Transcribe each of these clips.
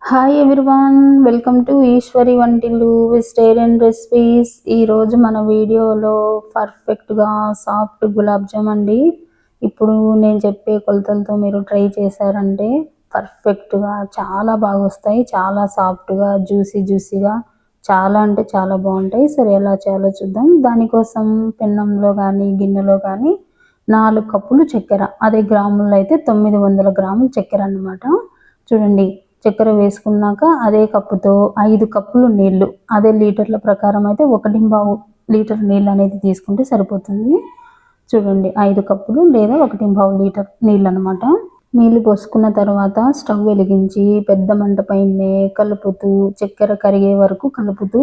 Hi everyone, welcome to Eshwari వంటిల్లు vegetarian recipes. ఈరోజు మన వీడియోలో పర్ఫెక్ట్గా సాఫ్ట్ గులాబ్ జామ్ అండి. ఇప్పుడు నేను చెప్పే కొలతలతో మీరు ట్రై చేశారంటే పర్ఫెక్ట్గా చాలా బాగా వస్తాయి. చాలా సాఫ్ట్గా జ్యూసీగా చాలా అంటే చాలా బాగుంటాయి. సరే ఎలా చేయాలో చూద్దాం. దానికోసం పెన్నంలో కానీ గిన్నెలో కానీ 4 కప్పులు చక్కెర, అదే గ్రాముల్లో అయితే 900 గ్రాములు చక్కెర అన్నమాట. చూడండి, చక్కెర వేసుకున్నాక అదే కప్పుతో 5 కప్పులు నీళ్లు, అదే లీటర్ల ప్రకారం అయితే 1.5 లీటర్ నీళ్ళు అనేది తీసుకుంటే సరిపోతుంది. చూడండి, 5 కప్పులు లేదా 1.5 లీటర్ నీళ్ళు అనమాట. నీళ్లు పోసుకున్న తర్వాత స్టవ్ వెలిగించి పెద్ద మంట పైనే కలుపుతూ చక్కెర కరిగే వరకు కలుపుతూ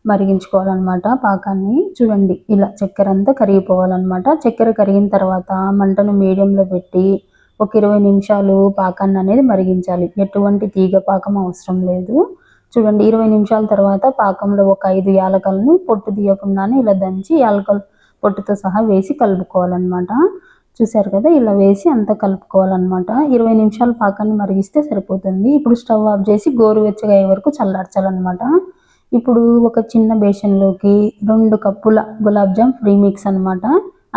మరిగించుకోవాలన్నమాట పాకాన్ని. చూడండి, ఇలా చక్కెర అంతా కరిగిపోవాలన్నమాట. చక్కెర కరిగిన తర్వాత మంటను మీడియంలో పెట్టి ఒక 20 నిమిషాలు పాకాన్ని అనేది మరిగించాలి. ఎటువంటి తీగ పాకం అవసరం లేదు. చూడండి, 20 నిమిషాల తర్వాత పాకంలో ఒక 5 యాలకలను పొట్టు తీయకుండానే ఇలా దంచి యాలకల పొట్టుతో సహా వేసి కలుపుకోవాలన్నమాట. చూసారు కదా, ఇలా వేసి అంతా కలుపుకోవాలన్నమాట. 20 నిమిషాలు పాకాన్ని మరిగిస్తే సరిపోతుంది. ఇప్పుడు స్టవ్ ఆఫ్ చేసి గోరువెచ్చగా అయ్యే వరకు చల్లార్చాలన్నమాట. ఇప్పుడు ఒక చిన్న బేషన్లోకి 2 కప్పుల గులాబ్ జామ్ ఫ్రీ మిక్స్ అనమాట.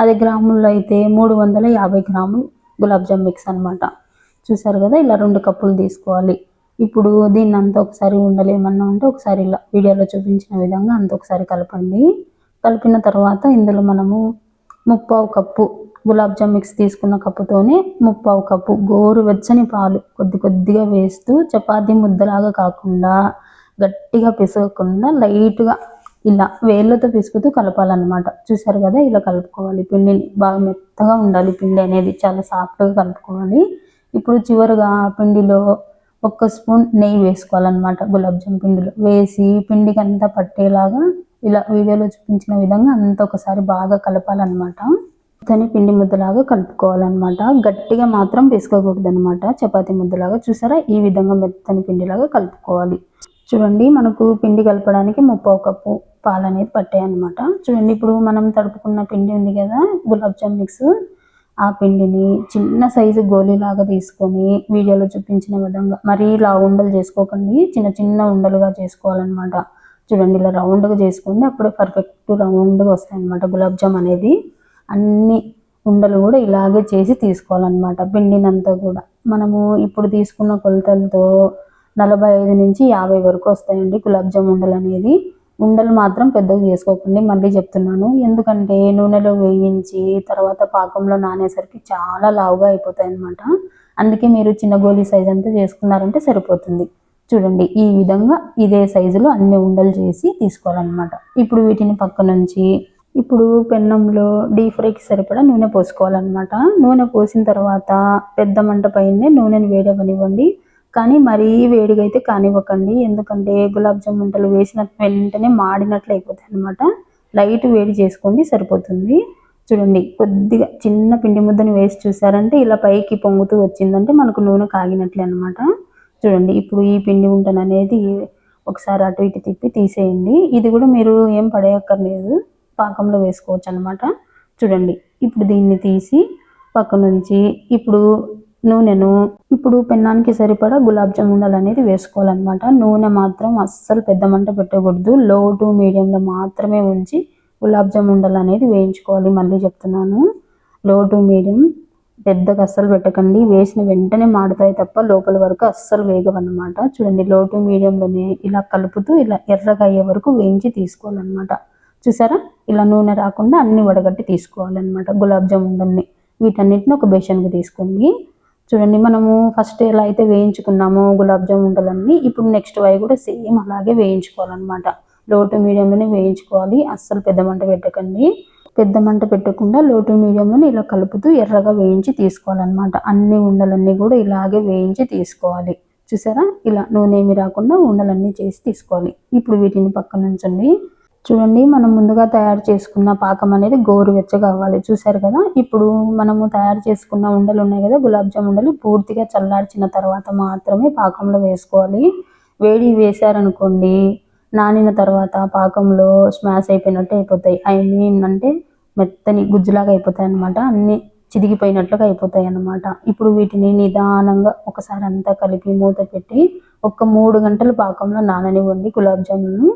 అదే గ్రాముల్లో అయితే 350 గ్రాములు గులాబ్ జామ్ మిక్స్ అనమాట. చూసారు కదా, ఇలా 2 కప్పులు తీసుకోవాలి. ఇప్పుడు దీన్ని అంతా ఒకసారి ఉండలేమన్నా ఉంటే ఒకసారి ఇలా వీడియోలో చూపించిన విధంగా అంతా ఒకసారి కలపండి. కలిపిన తర్వాత ఇందులో మనము 3/4 కప్పు గులాబ్ జామ్ మిక్స్ తీసుకున్న కప్పుతోనే 3/4 కప్పు గోరువెచ్చని పాలు కొద్దిగా వేస్తూ చపాతీ ముద్దలాగా కాకుండా గట్టిగా పిసకకుండా లైట్గా ఇలా వేళ్ళతో పిసుకుతూ కలపాలన్నమాట. చూసారు కదా, ఇలా కలుపుకోవాలి. పిండిని బాగా మెత్తగా ఉండాలి. పిండి అనేది చాలా సాఫ్ట్గా కలుపుకోవాలి. ఇప్పుడు చివరిగా పిండిలో 1 స్పూన్ నెయ్యి వేసుకోవాలన్నమాట. గులాబ్ జామ్ పిండిలో వేసి పిండికి అంతా పట్టేలాగా ఇలా వీడియోలో చూపించిన విధంగా అంతా ఒకసారి బాగా కలపాలన్నమాట. మెత్తని పిండి ముద్దలాగా కలుపుకోవాలన్నమాట. గట్టిగా మాత్రం పిసుకోకూడదు అనమాట. చపాతీ ముద్దలాగా చూసారా, ఈ విధంగా మెత్తని పిండిలాగా కలుపుకోవాలి. చూడండి, మనకు పిండి కలపడానికి 3/4 కప్పు పాలు అనేది పట్టాయి అనమాట. చూడండి, ఇప్పుడు మనం తడుపుకున్న పిండి ఉంది కదా గులాబ్ జామ్ మిక్స్, ఆ పిండిని చిన్న సైజు గోళీలాగా తీసుకొని వీడియోలో చూపించిన విధంగా మరీ ఇలా ఉండలు చేసుకోకండి, చిన్న ఉండలుగా చేసుకోవాలన్నమాట. చూడండి, ఇలా రౌండ్గా చేసుకోండి, అప్పుడే పర్ఫెక్ట్ రౌండ్గా వస్తాయి అన్నమాట గులాబ్ జామ్ అనేది. అన్ని ఉండలు కూడా ఇలాగే చేసి తీసుకోవాలన్నమాట. పిండినంతా కూడా మనము ఇప్పుడు తీసుకున్న కొలతలతో 45 నుంచి 50 వరకు వస్తాయండి గులాబ్ జామ్ ఉండలు అనేది. ఉండలు మాత్రం పెద్దగా చేసుకోకండి, మళ్ళీ చెప్తున్నాను. ఎందుకంటే నూనెలో వేయించి తర్వాత పాకంలో నానేసరికి చాలా లావుగా అయిపోతాయి అన్నమాట. అందుకే మీరు చిన్న గోళీ సైజ్ అంతా చేసుకున్నారంటే సరిపోతుంది. చూడండి, ఈ విధంగా ఇదే సైజులో అన్ని ఉండలు చేసి తీసుకోవాలన్నమాట. ఇప్పుడు వీటిని పక్క నుంచి ఇప్పుడు పెన్నంలో డీప్ ఫ్రైకి సరిపడా నూనె పోసుకోవాలన్నమాట. నూనె పోసిన తర్వాత పెద్ద మంట పైనే నూనెను వేడవనివ్వండి. కానీ మరీ వేడిగా అయితే కానివ్వకండి, ఎందుకంటే గులాబ్ జామ్ వంటలు వేసిన వెంటనే మాడినట్లు అయిపోతాయి అన్నమాట. లైట్ వేడి చేసుకోండి, సరిపోతుంది. చూడండి, కొద్దిగా చిన్న పిండి ముద్దని వేసి చూసారంటే ఇలా పైకి పొంగుతూ వచ్చిందంటే మనకు నూనె కాగినట్లే అనమాట. చూడండి, ఇప్పుడు ఈ పిండి వంటను అనేది ఒకసారి అటు ఇటు తిప్పి తీసేయండి. ఇది కూడా మీరు ఏం పడేయక్కర్లేదు, పాకంలో వేసుకోవచ్చు అనమాట. చూడండి, ఇప్పుడు దీన్ని తీసి పక్క నుంచి ఇప్పుడు పెన్నానికి సరిపడా గులాబ్ జామ్ ఉండలు అనేది వేసుకోవాలన్నమాట. నూనె మాత్రం అస్సలు పెద్ద మంట పెట్టకూడదు, లో టు మీడియంలో మాత్రమే ఉంచి గులాబ్ జామ్ ఉండలు అనేది వేయించుకోవాలి. మళ్ళీ చెప్తున్నాను, లో టు మీడియం, పెద్దగా అస్సలు పెట్టకండి. వేసిన వెంటనే మాడుతాయి తప్ప లోపల వరకు అస్సలు వేగవన్నమాట. చూడండి, లో టు మీడియంలోనే ఇలా కలుపుతూ ఇలా ఎర్రగా అయ్యే వరకు వేయించి తీసుకోవాలన్నమాట. చూసారా, ఇలా నూనె రాకుండా అన్ని వడగట్టి తీసుకోవాలన్నమాట గులాబ్ జామ్ ఉండల్ని. వీటన్నిటిని ఒక బేషన్కి తీసుకోండి. చూడండి, మనము ఫస్ట్ ఎలా అయితే వేయించుకున్నామో గులాబ్ జామ్ ఉండలన్నీ, ఇప్పుడు నెక్స్ట్ అవి కూడా సేమ్ అలాగే వేయించుకోవాలన్నమాట. లో టు మీడియంలోనే వేయించుకోవాలి, అస్సలు పెద్ద మంట పెట్టకండి. పెద్ద మంట పెట్టకుండా లో టు మీడియంలోనే ఇలా కలుపుతూ ఎర్రగా వేయించి తీసుకోవాలన్నమాట. అన్ని ఉండలన్నీ కూడా ఇలాగే వేయించి తీసుకోవాలి. చూసారా, ఇలా నూనె ఏమి రాకుండా ఉండలన్నీ చేసి తీసుకోవాలి. ఇప్పుడు వీటిని పక్కన ఉంచండి. చూడండి, మనం ముందుగా తయారు చేసుకున్న పాకం అనేది గోరువెచ్చగా అవ్వాలి. చూసారు కదా, ఇప్పుడు మనము తయారు చేసుకున్న ఉండలు ఉన్నాయి కదా గులాబ్ జామ్ ఉండలు, పూర్తిగా చల్లార్చిన తర్వాత మాత్రమే పాకంలో వేసుకోవాలి. వేడి వేశారనుకోండి, నానిన తర్వాత పాకంలో స్మాష్ అయిపోయినట్టు అయిపోతాయి. అంటే మెత్తని గుజ్జులాగా అయిపోతాయి అన్నమాట. అన్ని చిదిగిపోయినట్లుగా అయిపోతాయి అన్నమాట. ఇప్పుడు వీటిని నిదానంగా ఒకసారి అంతా కలిపి మూత పెట్టి ఒక 3 గంటలు పాకంలో నాననివ్వండి గులాబ్ జాములను.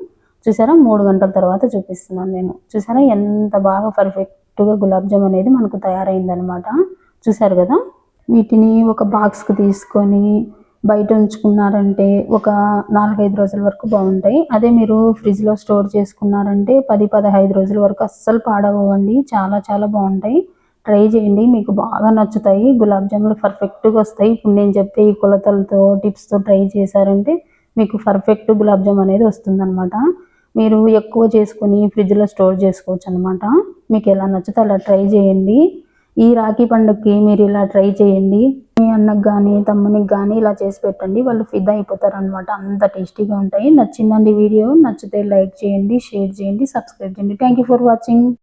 చూసారా 3 గంటల తర్వాత చూపిస్తున్నాను నేను. చూసారా ఎంత బాగా పర్ఫెక్ట్‌గా గులాబ్ జామ్ అనేది మనకు తయారైందనమాట. చూసారు కదా! వీటిని ఒక బాక్స్‌కి తీసుకొని బయట ఉంచుకున్నారంటే ఒక 4, 5 రోజుల వరకు బాగుంటాయి. అదే మీరు ఫ్రిడ్జ్‌లో స్టోర్ చేసుకున్నారంటే 10, 15 రోజుల వరకు అస్సలు పాడవవండి. చాలా చాలా బాగుంటాయి. ట్రై చేయండి. మీకు బాగా నచ్చుతాయి. గులాబ్ జాములు పర్ఫెక్ట్‌గా వస్తాయి. ఇప్పుడు నేను చెప్పే ఈ కొలతలతో, టిప్స్‌తో ట్రై చేశారంటే మీకు పర్ఫెక్ట్ గులాబ్ జామ్ అనేది వస్తుందనమాట. మీరు ఎక్కువ చేసుకొని ఫ్రిడ్జ్‌లో స్టోర్ చేసుకోవచ్చనమాట. మీకు ఎలా నచ్చితే అలా ట్రై చేయండి. ఈ రాఖీ పండుగకి మీరు ఇలా ట్రై చేయండి. మీ అన్నకి గానీ, తమ్మునికి గానీ ఇలా చేసి పెట్టండి. వాళ్ళు ఫిదా అయిపోతారనమాట. అంత టేస్టీగా ఉంటాయి. నచ్చిందండి వీడియో? నచ్చితే లైక్ చేయండి, షేర్ చేయండి, సబ్స్క్రైబ్ చేయండి. Thank you for watching.